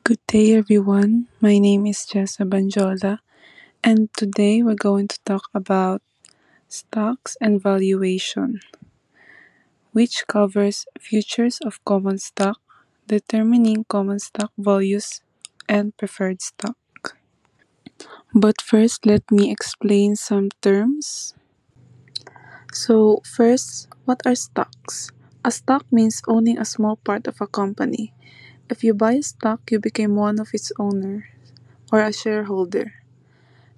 Good day, everyone. My name is Jessa Banjola, and today we're going to talk about stocks and valuation, which covers futures of common stock, determining common stock values, and preferred stock. But first, let me explain some terms. So, first, what are stocks? A stock means owning a small part of a company. If you buy a stock, you become one of its owners or a shareholder.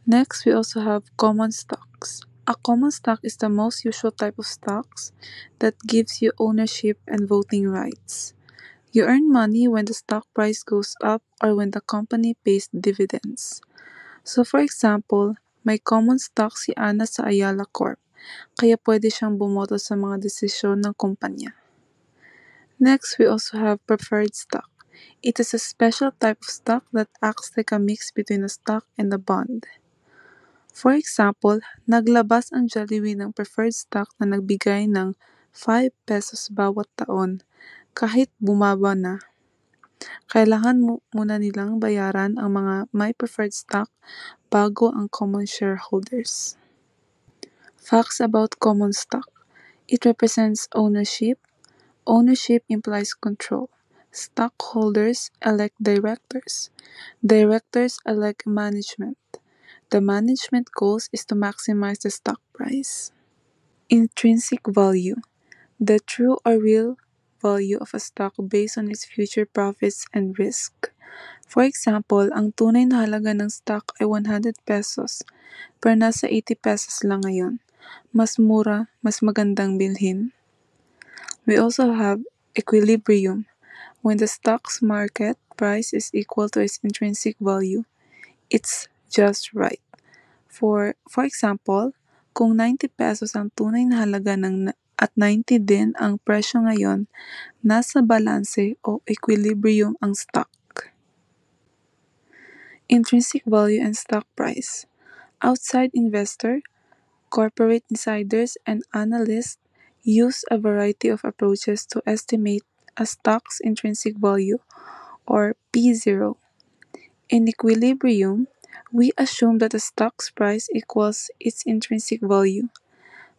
Next, we also have common stocks. A common stock is the most usual type of stocks that gives you ownership and voting rights. You earn money when the stock price goes up or when the company pays dividends. So for example, may common stock si Ana sa Ayala Corp, kaya pwede siyang bumoto sa mga desisyon ng kumpanya. Next, we also have preferred stock. It is a special type of stock that acts like a mix between a stock and a bond. For example, naglabas ang Jollibee ng preferred stock na nagbigay ng 5 pesos bawat taon kahit bumaba na. Kailangan muna nilang bayaran ang mga may preferred stock bago ang common shareholders. Facts about common stock. It represents ownership. Ownership implies control. Stockholders elect directors. Directors elect management. The management goals is to maximize the stock price. Intrinsic value. The true or real value of a stock based on its future profits and risk. For example, ang tunay na halaga ng stock ay 100 pesos, pero nasa 80 pesos lang ngayon. Mas mura, mas magandang bilhin. We also have equilibrium. When the stock's market price is equal to its intrinsic value, it's just right. For example, kung 90 pesos ang tunay na halaga at 90 din ang presyo ngayon, nasa balanse o equilibrium ang stock. Intrinsic value and stock price. Outside investor, corporate insiders, and analysts use a variety of approaches to estimate a stock's intrinsic value or P0. In equilibrium, we assume that a stock's price equals its intrinsic value.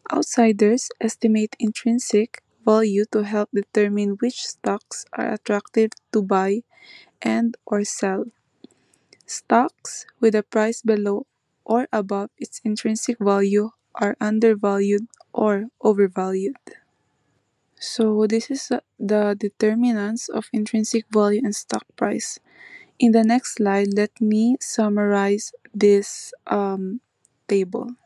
Outsiders estimate intrinsic value to help determine which stocks are attractive to buy and or sell. Stocks with a price below or above its intrinsic value are undervalued or overvalued. So this is the determinants of intrinsic value and stock price. In the next slide, let me summarize this table.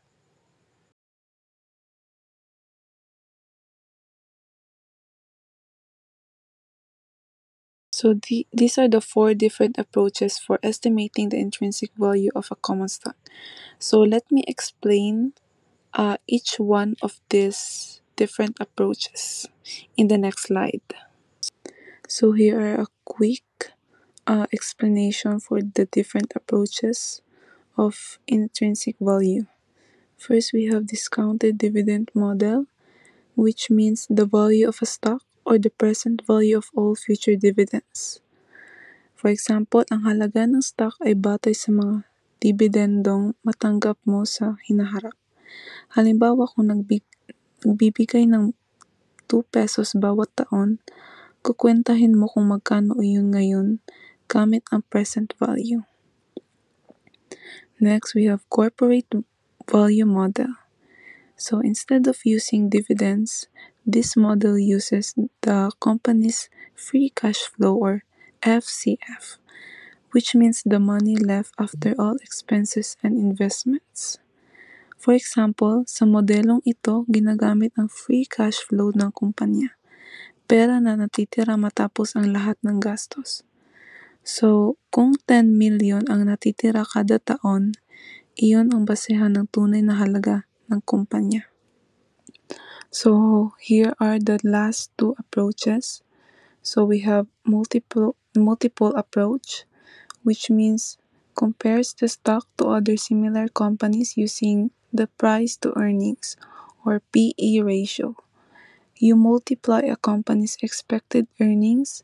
So these are the 4 different approaches for estimating the intrinsic value of a common stock. So let me explain each one of these different approaches in the next slide. So here are a quick explanation for the different approaches of intrinsic value. First, we have discounted dividend model, which means the value of a stock or the present value of all future dividends. For example, ang halaga ng stock ay batay sa mga dividendong matanggap mo sa hinaharap. Halimbawa, kung nagbibigay ng 2 pesos bawat taon, kukwentahin mo kung magkano iyon ngayon gamit ang present value. Next, we have corporate value model. So instead of using dividends, this model uses the company's free cash flow or FCF, which means the money left after all expenses and investments. For example, sa modelong ito, ginagamit ang free cash flow ng kumpanya, pera na natitira matapos ang lahat ng gastos. So, kung 10 million ang natitira kada taon, iyon ang basehan ng tunay na halaga ng kumpanya. So, here are the last 2 approaches. So, we have multiple approach, which means compares the stock to other similar companies using the price to earnings or PE ratio. You multiply a company's expected earnings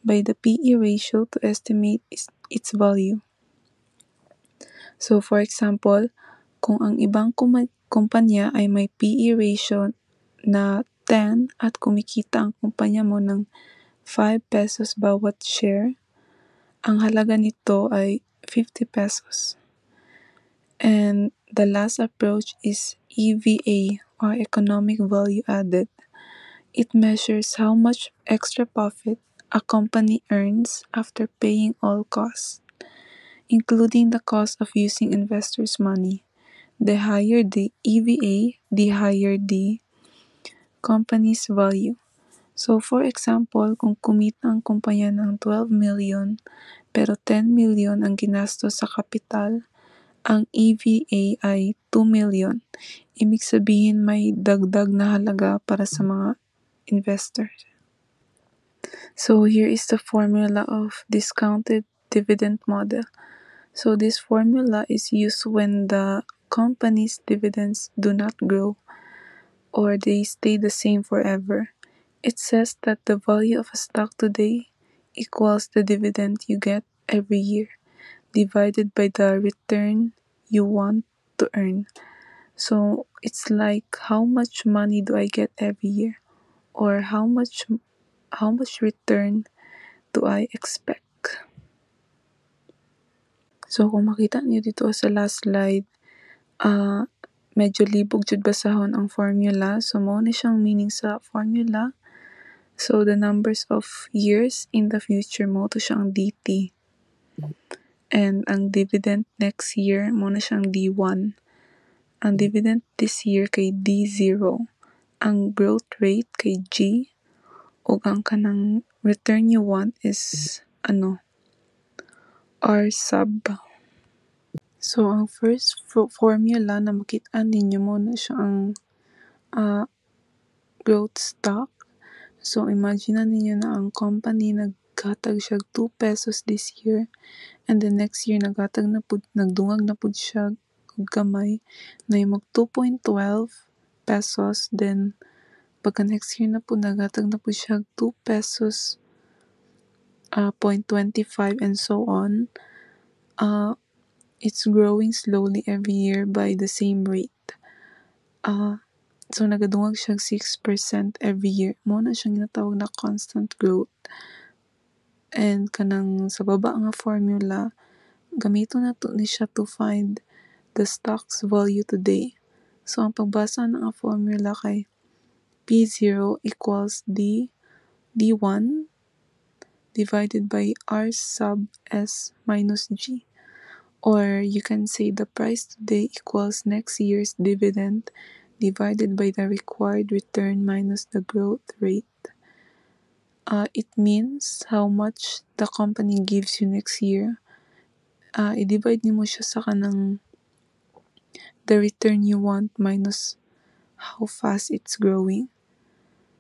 by the PE ratio to estimate its value. So for example, kung ang ibang kumpanya ay may PE ratio na 10 at kumikita ang kumpanya mo ng 5 pesos bawat share, ang halaga nito ay 50 pesos. And the last approach is EVA, or economic value added. It measures how much extra profit a company earns after paying all costs, including the cost of using investors' money. The higher the EVA, the higher the company's value. So for example, kung kumita ang kumpanya ng 12 million pero 10 million ang ginastos sa kapital, ang EVA ay 2 million. Ibig sabihin may dagdag na halaga para sa mga investors. So here is the formula of discounted dividend model. So this formula is used when the company's dividends do not grow or they stay the same forever. It says that the value of a stock today equals the dividend you get every year divided by the return you want to earn. So it's like how much money do I get every year, or how much return do I expect. So kung makita niyo dito sa last slide, medyo libog jud basahon ang formula. So mao na siyang meaning sa formula. So the numbers of years in the future mo to siyang DT. And ang dividend next year mo na siyang D1. Ang dividend this year kay D0. Ang growth rate kay G. O ang kanang return you want is R sub. So ang first formula na makita ninyo mo na siya ang growth stock. So imagine na ninyo na ang company naghatag siya 2 pesos this year, and the next year nagdungag na pud siya og gamay na mag 2.12 pesos, then pagka next year na po naghatag na po siya 2 pesos 0.25 and so on. It's growing slowly every year by the same rate. So nagadungag siya 6% every year. Mo na siyang ginatawag na constant growth. And kanang sa baba nga formula, gamito na to ni siya to find the stock's value today. So ang pagbasa ng formula kay P0 equals D1 divided by R sub S minus G. Or you can say the price today equals next year's dividend divided by the required return minus the growth rate. It means how much the company gives you next year. I-divide nimo siya sa kanang the return you want minus how fast it's growing.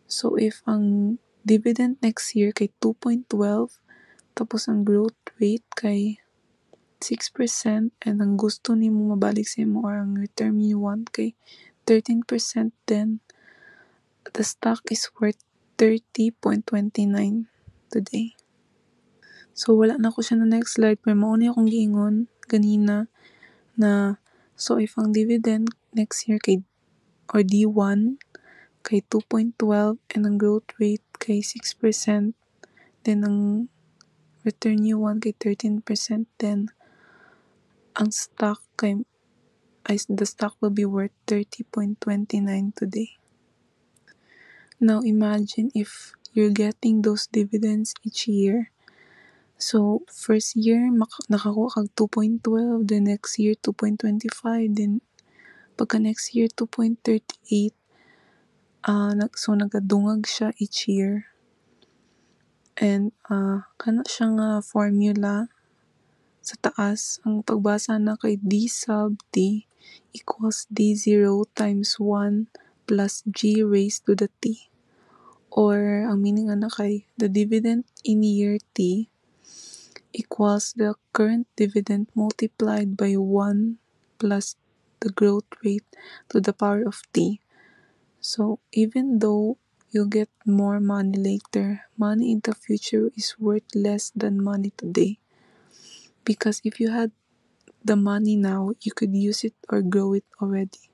So if ang dividend next year kay 2.12 tapos ang growth rate kay 6% and ang gusto nimo mabalik sa imo or ang return you want kay 13%, then the stock is worth 30.29 today. So wala na ko siya na next slide, pero mauna akong giingon ganina na so if ang dividend next year kay or D1 kay 2.12 and ang growth rate kay 6%, then ang return you want kay 13%, then ang stock the stock will be worth 30.29 today. Now imagine if you're getting those dividends each year. So first year nakakuha kag 2.12, the next year 2.25, then pagka next year 2.38. So nagadungag siya each year. And kana siyang formula sa taas, ang pagbasa na kay D sub T equals D0 times 1 plus G raised to the T. Or ang meaning na kay the dividend in year T equals the current dividend multiplied by 1 plus the growth rate to the power of T. So even though you'll get more money later. Money in the future is worth less than money today. Because if you had the money now, you could use it or grow it already.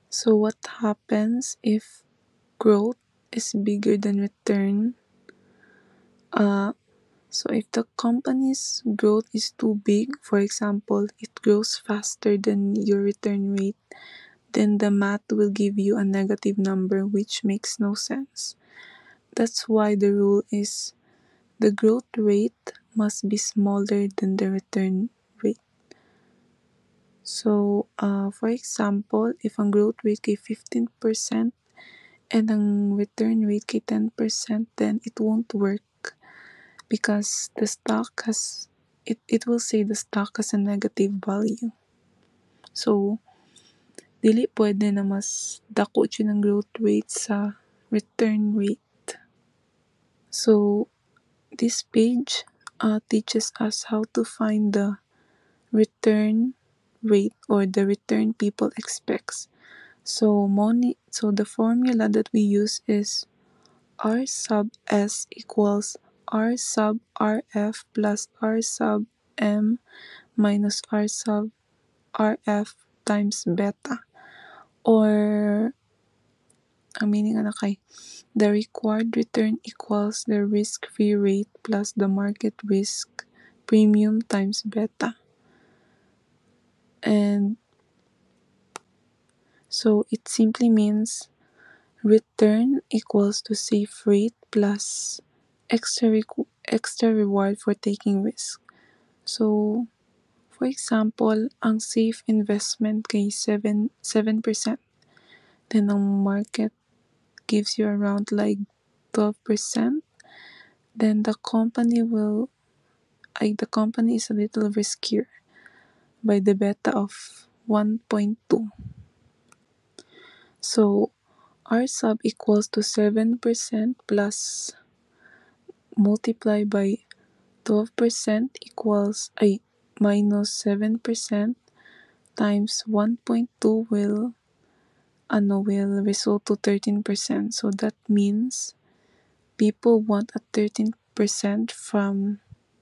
So what happens if growth is bigger than return? So if the company's growth is too big, for example, it grows faster than your return rate, then the math will give you a negative number, which makes no sense. That's why the rule is the growth rate must be smaller than the return rate. So, for example, if ang growth rate kay 15% and ang return rate kay 10%, then it won't work because the stock has, it will say the stock has a negative value. So, dili pwede na mas dako siya ng growth rate sa return rate. So, this page teaches us how to find the return rate or the return people expects. So the formula that we use is R sub S equals R sub RF plus R sub M minus R sub RF times beta. Or, ang meaning na kay, the required return equals the risk-free rate plus the market risk premium times beta. And so it simply means return equals to safe rate plus extra reward for taking risk. So, for example, ang safe investment kay 7%. Then ang market gives you around like 12%. Then the company is a little riskier by the beta of 1.2. So, R sub equals to 7% plus multiply by 12% equals minus 7% times 1.2 will result to 13%. So that means people want a 13% from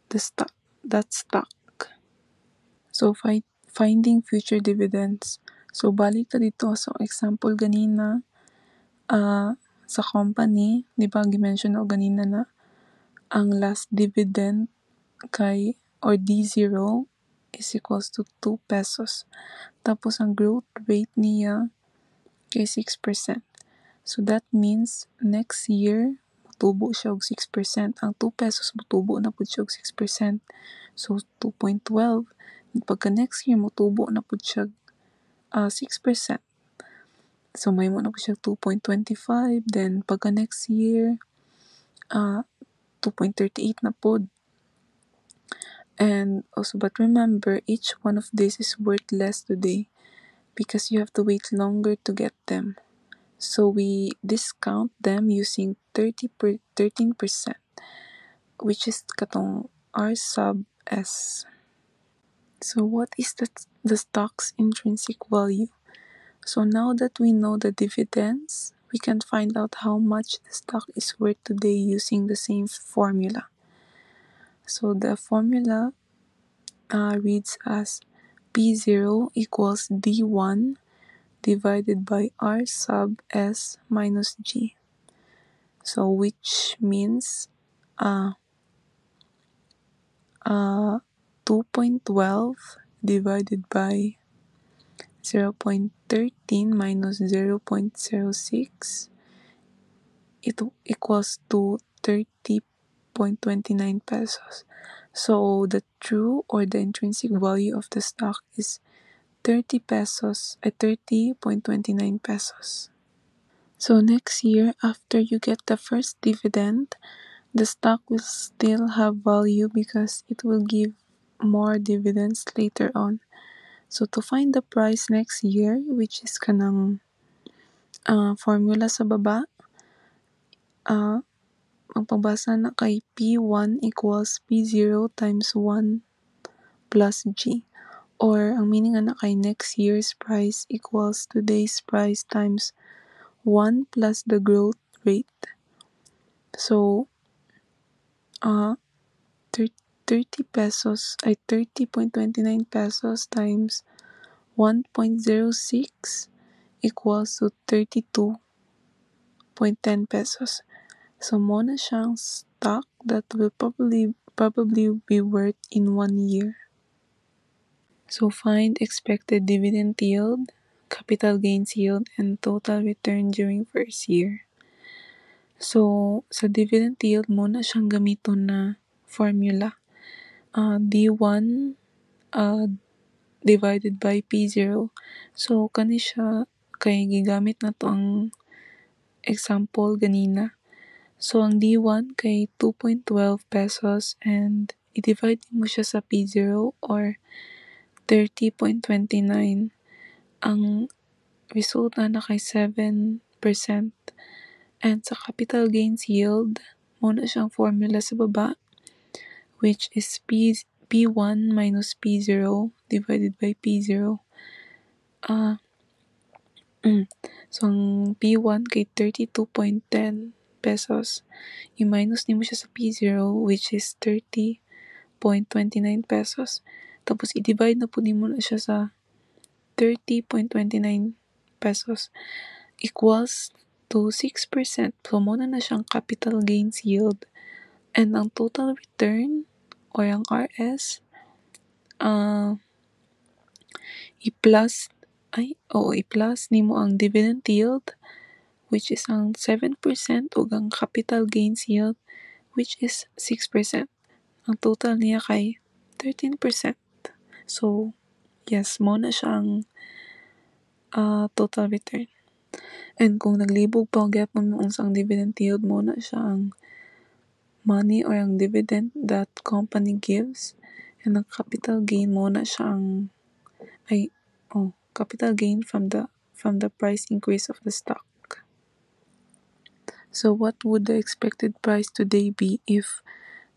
that stock. So finding future dividends. So balik ta dito sa example ganina sa company, di ba gi-mention o ganina na ang last dividend kay or D0 is equals to 2 pesos. Tapos ang growth rate niya kay 6%. So that means next year mutubo siya og 6%. Ang 2 pesos mutubo na pud siya og 6%. So 2.12. Pagka next year mutubo na pud siya 6%. So may mo na po siya 2.25. Then pagka next year 2.38 na pod. And also, but remember, each one of these is worth less today because you have to wait longer to get them. So we discount them using 13%, which is katong R sub S. So what is the stock's intrinsic value? So now that we know the dividends, we can find out how much the stock is worth today using the same formula. So the formula reads as P0 equals D1 divided by R sub S minus G. So which means 2.12 divided by 0.13 minus 0.06, it equals to 30.29 pesos. So the true or the intrinsic value of the stock is 30.29 pesos. So next year, after you get the first dividend, the stock will still have value because it will give more dividends later on. So to find the price next year, which is kanang formula sa baba, ang pagbasa na kay P1 equals P0 times 1 plus G. Or ang meaning na kay next year's price equals today's price times 1 plus the growth rate. So, 30 pesos ay 30.29 pesos times 1.06 equals to 32.10 pesos. So, mo na siyang stock that will probably be worth in 1 year. So, find expected dividend yield, capital gains yield, and total return during first year. So, sa dividend yield mo na siyang gamiton na formula. D1 divided by P0. So, kani siya kay gigamit na to ang example ganina. So, ang D1 kay 2.12 pesos and i-divide mo siya sa P0 or 30.29. Ang resulta na kay 7%. And sa capital gains yield, muna siyang formula sa baba, which is P1 minus P0 divided by P0. So, ang P1 kay 32.10 pesos. I-minus mo siya sa P0, which is 30.29 pesos. Tapos, i-divide na po mo na siya sa 30.29 pesos equals to 6%. So, muna na siyang capital gains yield. And ang total return or ang RS, i-plus nimo ang dividend yield, which is ang 7% ug ang capital gains yield, which is 6%. Ang total niya kay 13%. So, yes, mo na siya ang total return. And kung naglibog pa ang gyapon mo unsang dividend yield, mo na siya ang money or ang dividend that company gives, and ang capital gain mo na siya ang capital gain from the price increase of the stock. So what would the expected price today be if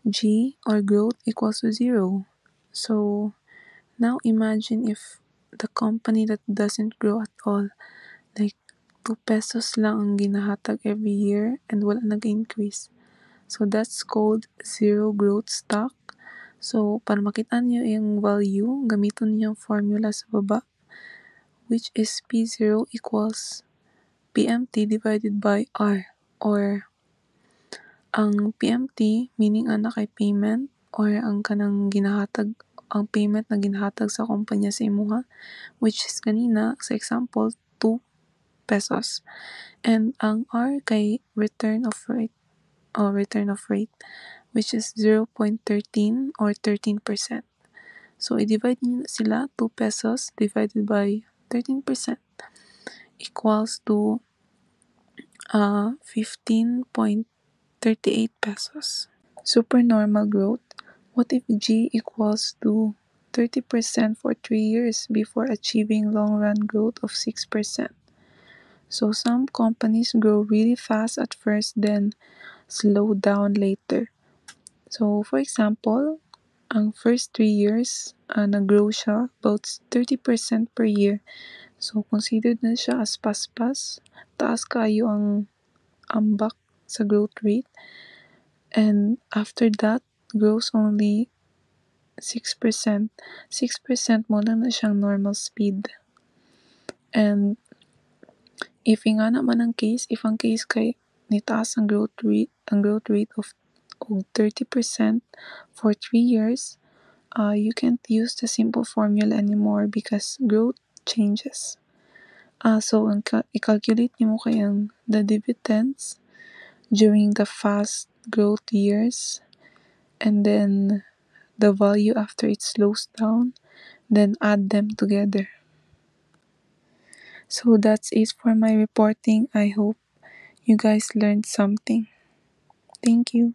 G or growth equals to 0? So now imagine if the company that doesn't grow at all, like 2 pesos lang ang ginahatag every year and wala nag-increase. So that's called zero growth stock. So para makita niyo yung value, gamiton niyo yung formula sa baba, which is P0 equals PMT divided by R, or ang PMT meaning ana kay payment or ang kanang ginahatag, ang payment na ginahatag sa kumpanya sa imuha, which is kanina sa example 2 pesos, and ang R kay return of rate, which is 0.13 or 13%. So i-divide niyo sila, 2 pesos divided by 13% equals to 15.38 pesos. Supernormal growth. What if G equals to 30% for 3 years before achieving long-run growth of 6%? So some companies grow really fast at first, then slow down later. So for example, ang first 3 years, nag-grow siya about 30% per year. So considered na siya as paspas. Taas kayo ang ambak sa growth rate. And after that, grows only 6%. 6% mo lang na siyang normal speed. And if nga naman ang case, if ang case kay nitaas ang growth rate of 30% for 3 years, you can't use the simple formula anymore because growth changes. So i-calculate niyo mo kayang the dividends during the fast growth years, and then the value after it slows down, then add them together. So that's it for my reporting. I hope you guys learned something. Thank you.